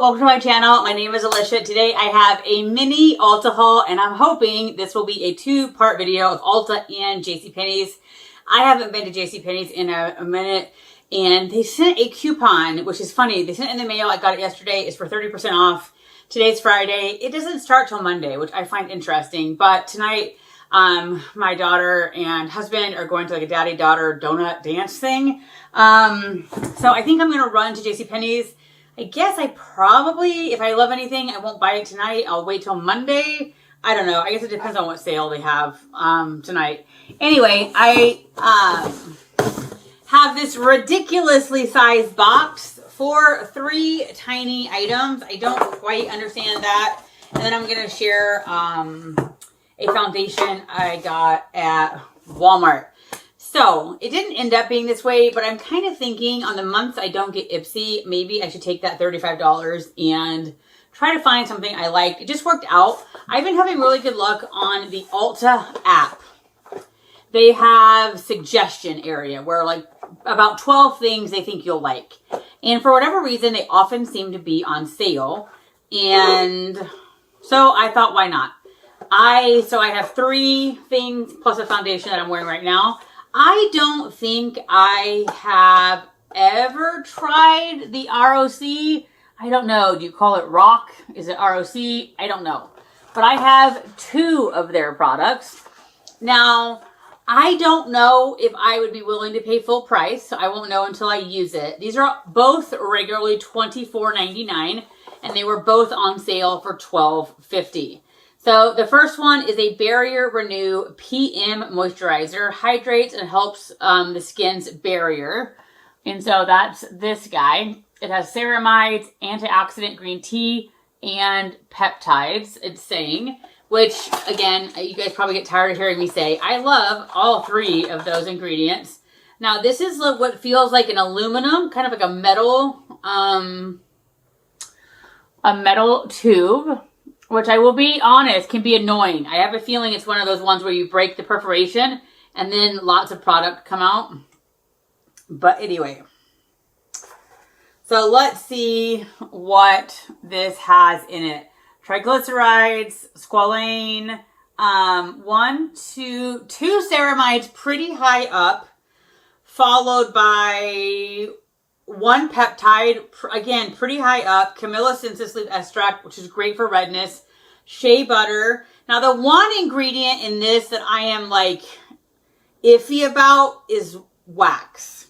welcome to my channel. My name is Alicia. Today I have a mini Ulta haul and I'm hoping this will be a two-part video of Ulta and JCPenney's. I haven't been to JCPenney's in a minute and they sent a coupon, which is funny. They sent it in the mail. I got it yesterday. It's for 30% off. Today's Friday. It doesn't start till Monday, which I find interesting. But tonight, my daughter and husband are going to like a daddy-daughter donut dance thing. So I think I'm going to run to JCPenney's. I guess I probably, if I love anything, I won't buy it tonight. I'll wait till Monday. I don't know. I guess it depends on what sale they have tonight. Anyway, I have this ridiculously sized box for 3 tiny items. I don't quite understand that. And then I'm going to share a foundation I got at Walmart. So it didn't end up being this way, but I'm kind of thinking on the months I don't get Ipsy, maybe I should take that $35 and try to find something I like. It just worked out. I've been having really good luck on the Ulta app. They have suggestion area where like about 12 things they think you'll like. And for whatever reason, they often seem to be on sale. And so I thought, why not? So I have 3 things plus a foundation that I'm wearing right now. I don't think I have ever tried the ROC. I don't know. Do you call it ROC? Is it ROC? I don't know. But I have 2 of their products. Now, I don't know if I would be willing to pay full price. So I won't know until I use it. These are both regularly $24.99 and they were both on sale for $12.50. So the first one is a Barrier Renew PM Moisturizer. Hydrates and helps the skin's barrier. And so that's this guy. It has ceramides, antioxidant green tea, and peptides, it's saying. Which, again, you guys probably get tired of hearing me say. I love all 3 of those ingredients. Now, this is what feels like an aluminum, kind of like a metal tube. Which I will be honest, can be annoying. I have a feeling it's one of those ones where you break the perforation and then lots of product come out. But anyway. So let's see what this has in it. Triglycerides, squalane, 2 ceramides pretty high up. Followed by 1 peptide, again, pretty high up. Camellia sinensis leaf extract, which is great for redness. Shea butter. Now, the one ingredient in this that I am, like, iffy about is wax.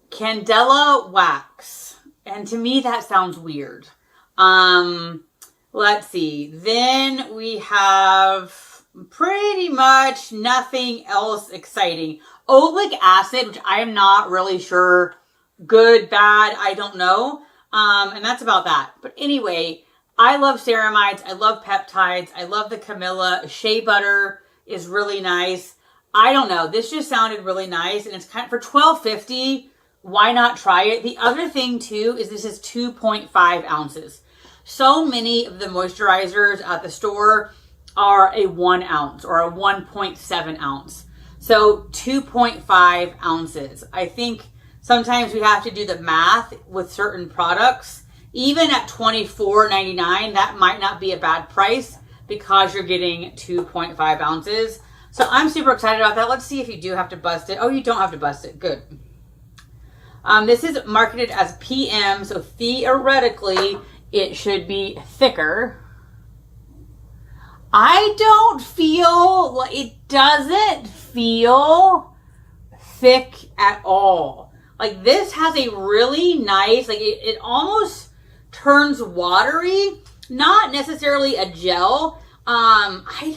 Candela wax. And to me, that sounds weird. Let's see. Then we have pretty much nothing else exciting. Oleic acid, which I am not really sure. Good, bad, I don't know. And that's about that. But anyway, I love ceramides. I love peptides. I love the Camilla. Shea butter is really nice. I don't know. This just sounded really nice. And it's kind of for $12.50. Why not try it? The other thing too is this is 2.5 ounces. So many of the moisturizers at the store are a 1 ounce or a 1.7 ounce. So 2.5 ounces. I think sometimes we have to do the math with certain products. Even at $24.99, that might not be a bad price because you're getting 2.5 ounces. So I'm super excited about that. Let's see if you do have to bust it. Oh, you don't have to bust it. Good. This is marketed as PM, so theoretically it should be thicker. I don't feel, it doesn't feel thick at all. Like this has a really nice, like it almost turns watery, not necessarily a gel. I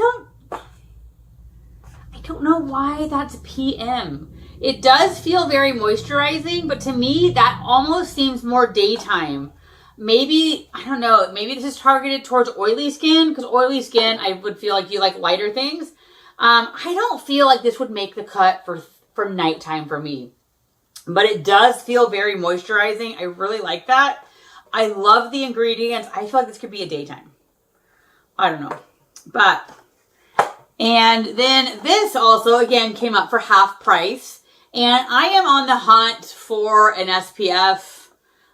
don't know why that's PM. It does feel very moisturizing, but to me that almost seems more daytime. Maybe, I don't know, maybe this is targeted towards oily skin, because oily skin, I would feel like you like lighter things. I don't feel like this would make the cut for nighttime for me. But it does feel very moisturizing. I really like that. I love the ingredients. I feel like this could be a daytime. I don't know. But, and then this also, again, came up for half price. And I am on the hunt for an SPF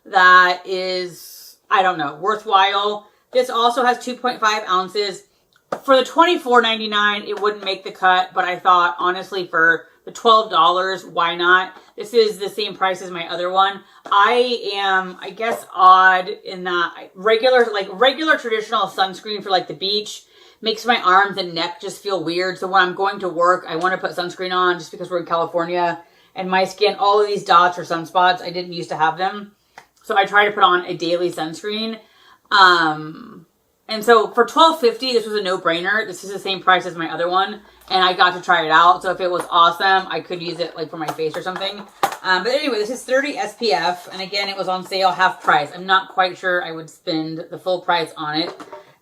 that is I don't know, worthwhile. This also has 2.5 ounces. For the $24.99, it wouldn't make the cut, but I thought, honestly, for the $12, why not? This is the same price as my other one. I am, I guess, odd in that regular traditional sunscreen for like the beach makes my arms and neck just feel weird. So when I'm going to work, I want to put sunscreen on just because we're in California and my skin, all of these dots are sunspots. I didn't used to have them. So I try to put on a daily sunscreen. And so for $12.50, this was a no-brainer. This is the same price as my other one. And I got to try it out. So if it was awesome, I could use it like for my face or something. But anyway, this is 30 SPF. And again, it was on sale half price. I'm not quite sure I would spend the full price on it.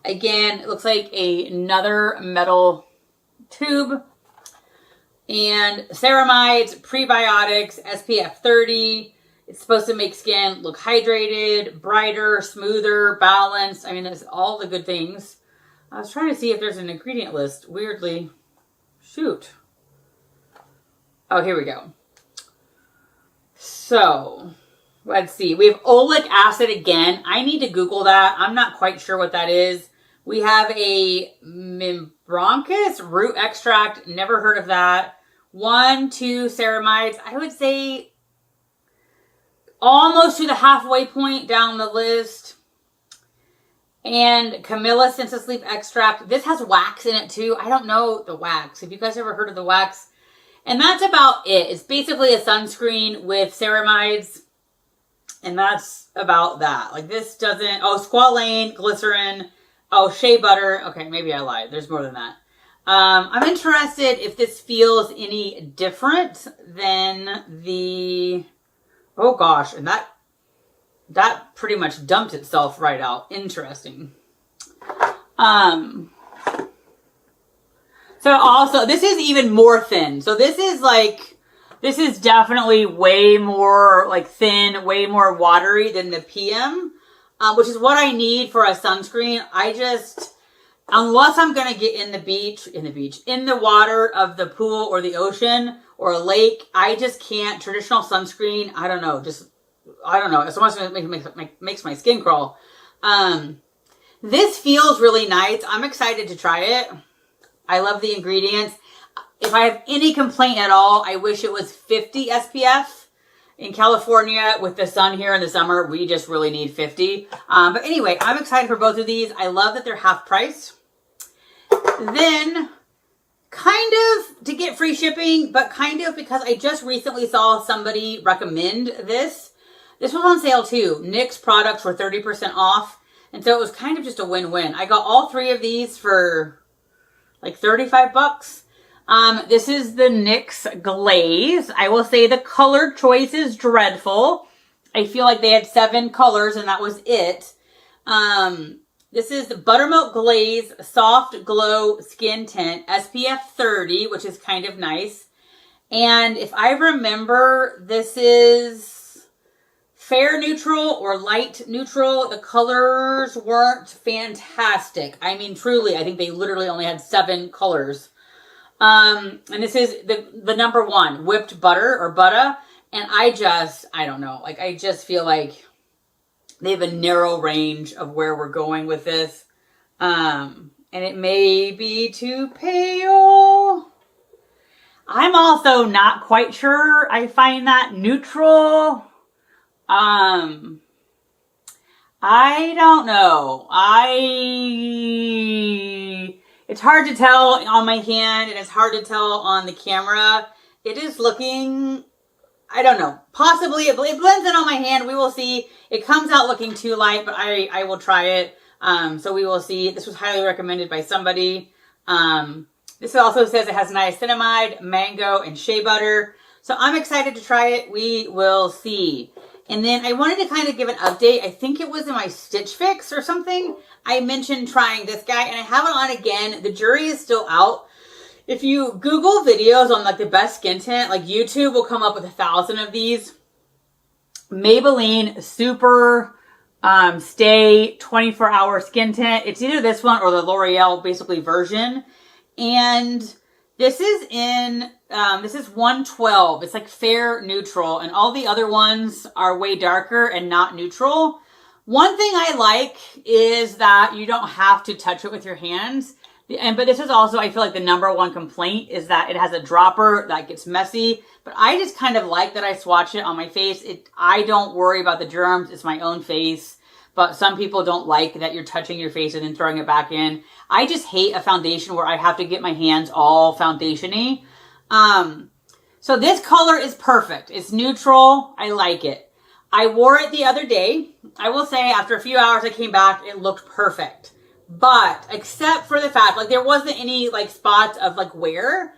Again, it looks like another metal tube. And ceramides, prebiotics, SPF 30. It's supposed to make skin look hydrated, brighter, smoother, balanced. I mean, that's all the good things. I was trying to see if there's an ingredient list. Weirdly. Shoot. Oh, here we go. So, let's see. We have oleic acid again. I need to Google that. I'm not quite sure what that is. We have a membranchus root extract. Never heard of that. 1, 2 ceramides. I would say almost to the halfway point down the list. And Camilla Sensitive Sleep Extract. This has wax in it too. I don't know the wax. Have you guys ever heard of the wax? And that's about it. It's basically a sunscreen with ceramides. And that's about that. Like this doesn't... Oh, squalane, glycerin. Oh, shea butter. Okay, maybe I lied. There's more than that. I'm interested if this feels any different than the... Oh gosh, and that pretty much dumped itself right out. Interesting. So also, this is even more thin. So this is definitely way more like thin, way more watery than the PM, which is what I need for a sunscreen. Unless I'm going to get in the water of the pool or the ocean or a lake, I just can't. Traditional sunscreen, I don't know. It's almost makes my skin crawl. This feels really nice. I'm excited to try it. I love the ingredients. If I have any complaint at all, I wish it was 50 SPF. In California, with the sun here in the summer, we just really need 50. But anyway, I'm excited for both of these. I love that they're half price. Then, kind of to get free shipping, but kind of because I just recently saw somebody recommend this. This was on sale too. NYX products were 30% off. And so it was kind of just a win-win. I got all 3 of these for like 35 bucks. This is the NYX Glaze. I will say the color choice is dreadful. I feel like they had 7 colors and that was it. This is the Buttermilk Glaze Soft Glow Skin Tint, SPF 30, which is kind of nice. And if I remember, this is fair neutral or light neutral. The colors weren't fantastic. I mean, truly, I think they literally only had 7 colors. And this is the number 1, whipped butter or butter. And I don't know. Like, I just feel like they have a narrow range of where we're going with this. And it may be too pale. I'm also not quite sure. I find that neutral. I don't know. It's hard to tell on my hand, and it's hard to tell on the camera. It is looking, I don't know, possibly it blends in on my hand. We will see. It comes out looking too light, but I will try it. So we will see. This was highly recommended by somebody. This also says it has niacinamide, mango, and shea butter. So I'm excited to try it. We will see. And then I wanted to kind of give an update. I think it was in my Stitch Fix or something. I mentioned trying this guy, and I have it on again. The jury is still out. If you Google videos on like the best skin tint, like YouTube will come up with 1,000 of these. Maybelline Super Stay 24-Hour Skin Tint. It's either this one or the L'Oreal basically version. And this is in, this is 112. It's like fair neutral. And all the other ones are way darker and not neutral. One thing I like is that you don't have to touch it with your hands. But this is also, I feel like the number one complaint is that it has a dropper that gets messy. But I just kind of like that I swatch it on my face. I don't worry about the germs. It's my own face. But some people don't like that you're touching your face and then throwing it back in. I just hate a foundation where I have to get my hands all foundation-y. So this color is perfect. It's neutral. I like it. I wore it the other day. I will say after a few hours I came back, it looked perfect. But except for the fact, like there wasn't any like spots of like wear,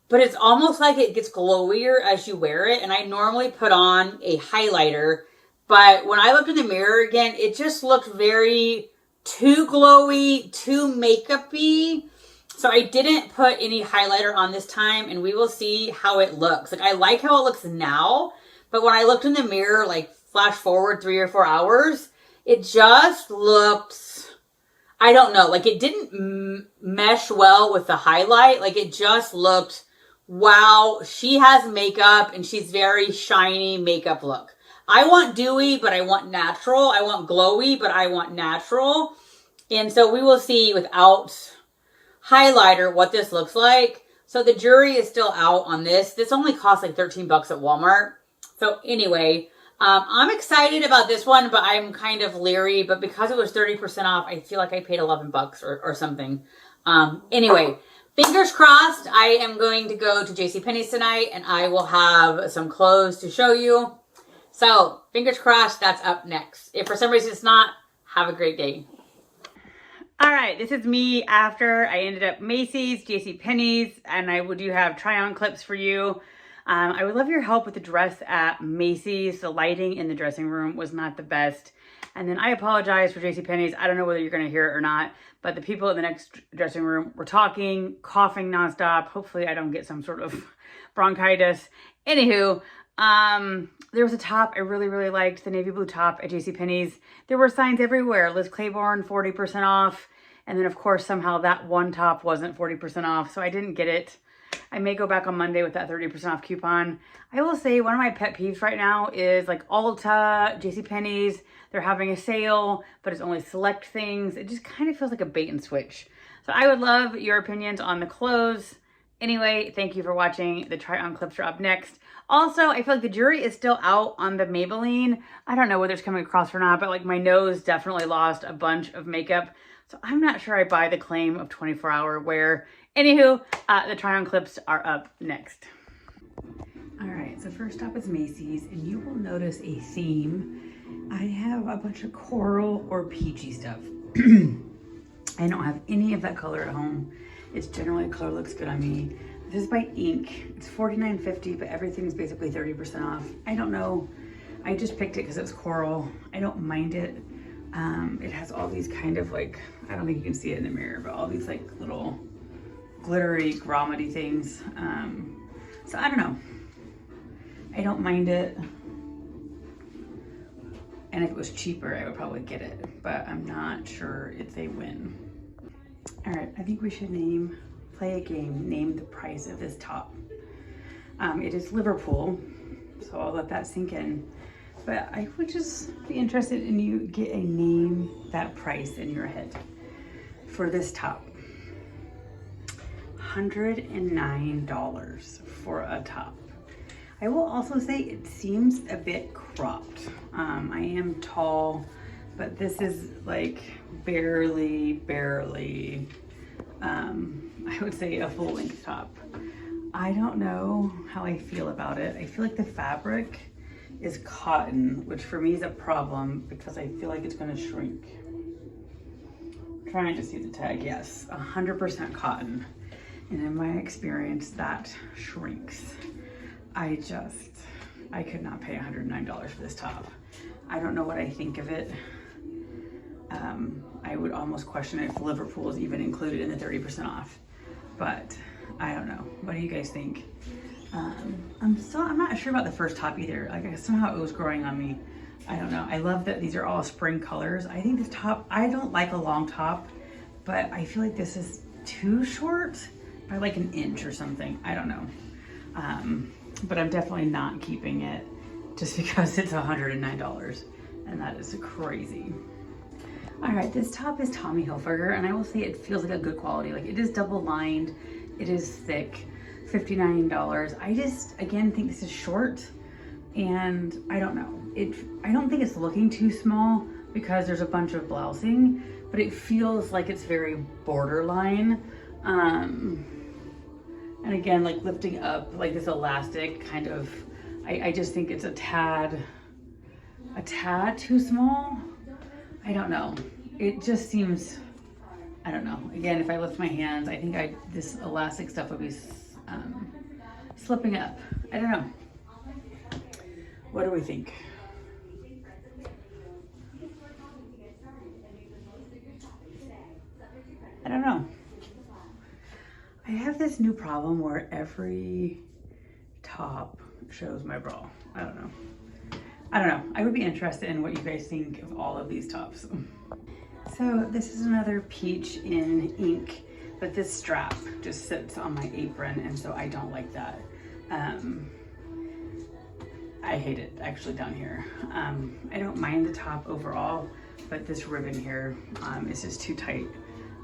but it's almost like it gets glowier as you wear it. And I normally put on a highlighter, but when I looked in the mirror again, it just looked very too glowy, too makeup-y. So I didn't put any highlighter on this time, and we will see how it looks. Like I like how it looks now. But when I looked in the mirror, like flash forward 3 or 4 hours, it just looked, I don't know, like it didn't mesh well with the highlight. Like it just looked, wow, she has makeup and she's very shiny makeup look. I want dewy, but I want natural. I want glowy, but I want natural. And so we will see without highlighter what this looks like. So the jury is still out on this. This only costs like 13 bucks at Walmart. So anyway, I'm excited about this one, but I'm kind of leery. But because it was 30% off, I feel like I paid 11 bucks or something. Anyway, fingers crossed. I am going to go to JCPenney's tonight, and I will have some clothes to show you. So fingers crossed, that's up next. If for some reason it's not, have a great day. All right, this is me after I ended up Macy's, JCPenney's, and I do have try-on clips for you. I would love your help with the dress at Macy's. The lighting in the dressing room was not the best. And then I apologize for JCPenney's. I don't know whether you're going to hear it or not, but the people in the next dressing room were talking, coughing nonstop. Hopefully I don't get some sort of bronchitis. Anywho, there was a top I really, really liked, the navy blue top at JCPenney's. There were signs everywhere. Liz Claiborne, 40% off. And then, of course, somehow that one top wasn't 40% off, so I didn't get it. I may go back on Monday with that 30% off coupon. I will say one of my pet peeves right now is like Ulta, JCPenney's. They're having a sale, but it's only select things. It just kind of feels like a bait and switch. So I would love your opinions on the clothes. Anyway, thank you for watching. The try-on clips are up next. Also, I feel like the jury is still out on the Maybelline. I don't know whether it's coming across or not, but like my nose definitely lost a bunch of makeup. So I'm not sure I buy the claim of 24-hour wear. Anywho, the try-on clips are up next. All right, so first stop is Macy's, and you will notice a theme. I have a bunch of coral or peachy stuff. I don't have any of that color at home. It's generally a color looks good on me. This is by Ink. It's $49.50, but everything's basically 30% off. I don't know. I just picked it because it was coral. I don't mind it. It has all these kind of like, I don't think you can see it in the mirror, but all these like little glittery grommet-y things. So I don't know. I don't mind it. And if it was cheaper, I would probably get it, but I'm not sure if they win. All right, I think we should play a game, name the price of this top. It is Liverpool, so I'll let that sink in. But I would just be interested in you get a name that price in your head for this top. $109 for a top. I will also say it seems a bit cropped. I am tall, but this is like barely, I would say a full length top. I don't know how I feel about it. I feel like the fabric is cotton, which for me is a problem because I feel like it's gonna shrink. I'm trying to see the tag, yes, 100% cotton. And in my experience, that shrinks. I could not pay $109 for this top. I don't know what I think of it. I would almost question if Liverpool is even included in the 30% off, but I don't know. What do you guys think? I'm not sure about the first top either. Like somehow it was growing on me. I don't know. I love that these are all spring colors. I think this top, I don't like a long top, but I feel like this is too short by like an inch or something. I don't know. But I'm definitely not keeping it just because it's $109. and that is crazy. All right, this top is Tommy Hilfiger, and I will say it feels like a good quality. Like, it is double lined, it is thick, $59. I just, again, think this is short, and I don't know. I don't think it's looking too small because there's a bunch of blousing, but it feels like it's very borderline. And again, like lifting up, like this elastic kind of, I just think it's a tad too small. I don't know. It just seems, I don't know. Again, if I lift my hands, I think this elastic stuff would be slipping up. I don't know. What do we think? I don't know. I have this new problem where every top shows my bra. I don't know. I would be interested in what you guys think of all of these tops. So this is another peach in ink, but this strap just sits on my apron, and so I don't like that. I hate it actually down here. I don't mind the top overall, but this ribbon here is just too tight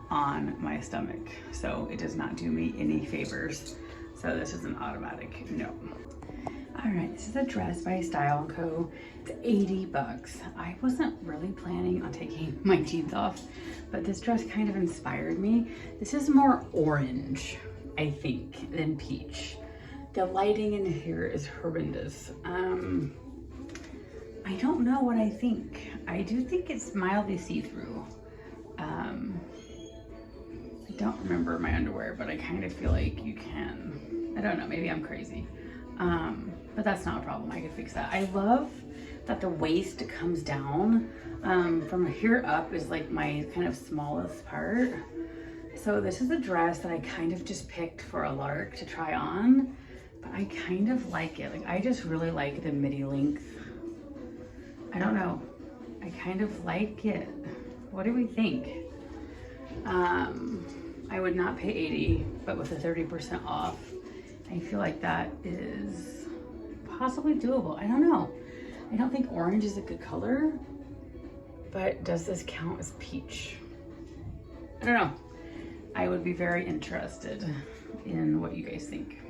on my stomach, so it does not do me any favors. So this is an automatic no. All right, this is a dress by Style & Co. It's 80 bucks. I wasn't really planning on taking my jeans off, but this dress kind of inspired me. This is more orange, I think, than peach. The lighting in here is horrendous. I don't know what I think. I do think it's mildly see-through. I don't remember my underwear, but I kind of feel like you can. I don't know, maybe I'm crazy. But that's not a problem, I could fix that. I love that the waist comes down. From here up is like my kind of smallest part. So this is a dress that I kind of just picked for a lark to try on, but I kind of like it. Like, I just really like the midi length. I don't know, I kind of like it. What do we think? I would not pay 80, but with a 30% off, I feel like that is possibly doable. I don't know. I don't think orange is a good color, but does this count as peach? I don't know. I would be very interested in what you guys think.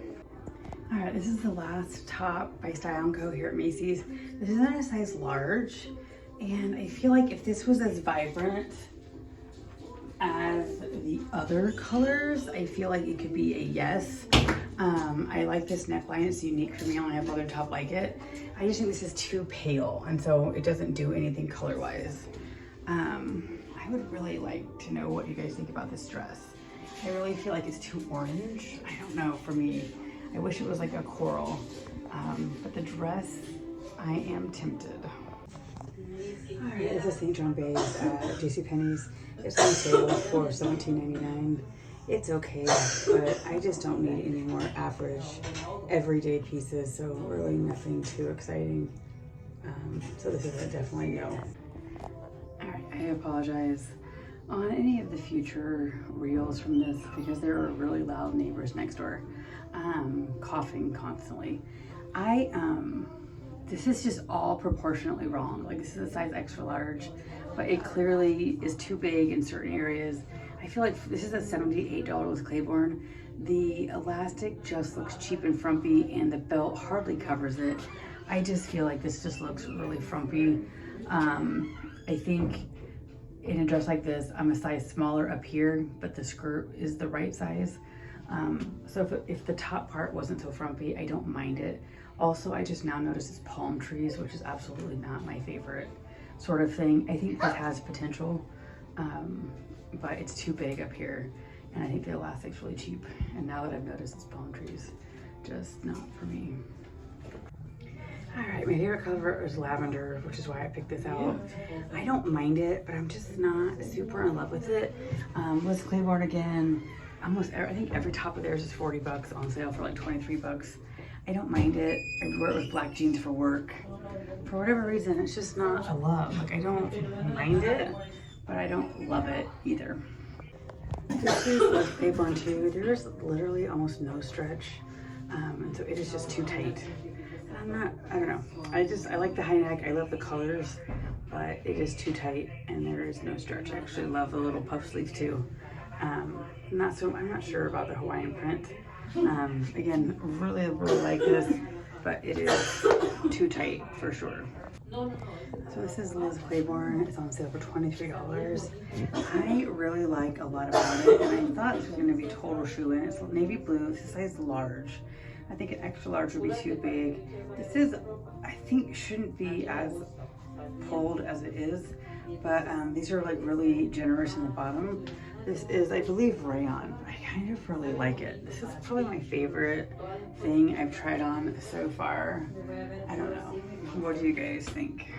All right, this is the last top by Style & Co. here at Macy's. This is in a size large, and I feel like if this was as vibrant as the other colors, I feel like it could be a yes. I like this neckline, it's unique for me. I don't have other top like it. I just think this is too pale, and so it doesn't do anything color-wise. I would really like to know what you guys think about this dress. I really feel like it's too orange. I don't know, for me. I wish it was like a coral, but the dress, I am tempted. All right, this is St. John Bay's at JCPenney's. It's on sale for $17.99. It's okay, but I just don't need any more average, everyday pieces, so really nothing too exciting. So this is a definitely no. All right, I apologize on any of the future reels from this because there are really loud neighbors next door, coughing constantly. This is just all proportionately wrong. Like, this is a size extra large, but it clearly is too big in certain areas. I feel like this is a $78 with Claiborne. The elastic just looks cheap and frumpy, and the belt hardly covers it. I just feel like this just looks really frumpy. I think in a dress like this, I'm a size smaller up here, but the skirt is the right size. So if the top part wasn't so frumpy, I don't mind it. Also, I just now notice it's palm trees, which is absolutely not my favorite sort of thing. I think this has potential, but it's too big up here, and I think the elastic's really cheap. And now that I've noticed it's palm trees, just not for me. All right, my favorite color is lavender, which is why I picked this out. I don't mind it, but I'm just not super in love with it. With Claiborne again, I think every top of theirs is 40 bucks on sale for like 23 bucks. I don't mind it. I wear it with black jeans for work. For whatever reason, it's just not a love. Like, I don't mind it, but I don't love it either. This is with Claiborne too. There's literally almost no stretch, and so it is just too tight. I don't know. I like the high neck. I love the colors, but it is too tight and there is no stretch. I actually love the little puff sleeves too. I'm not sure about the Hawaiian print. Again, really like this, but it is too tight for sure. So this is Liz Claiborne. It's on sale for $23. I really like a lot about it, and I thought this was going to be total shoe-in. It's navy blue. It's a size large. I think an extra large would be too big. This is, I think, shouldn't be as pulled as it is, but these are like really generous in the bottom. This is, I believe, rayon. I kind of really like it. This is probably my favorite thing I've tried on so far. I don't know. What do you guys think?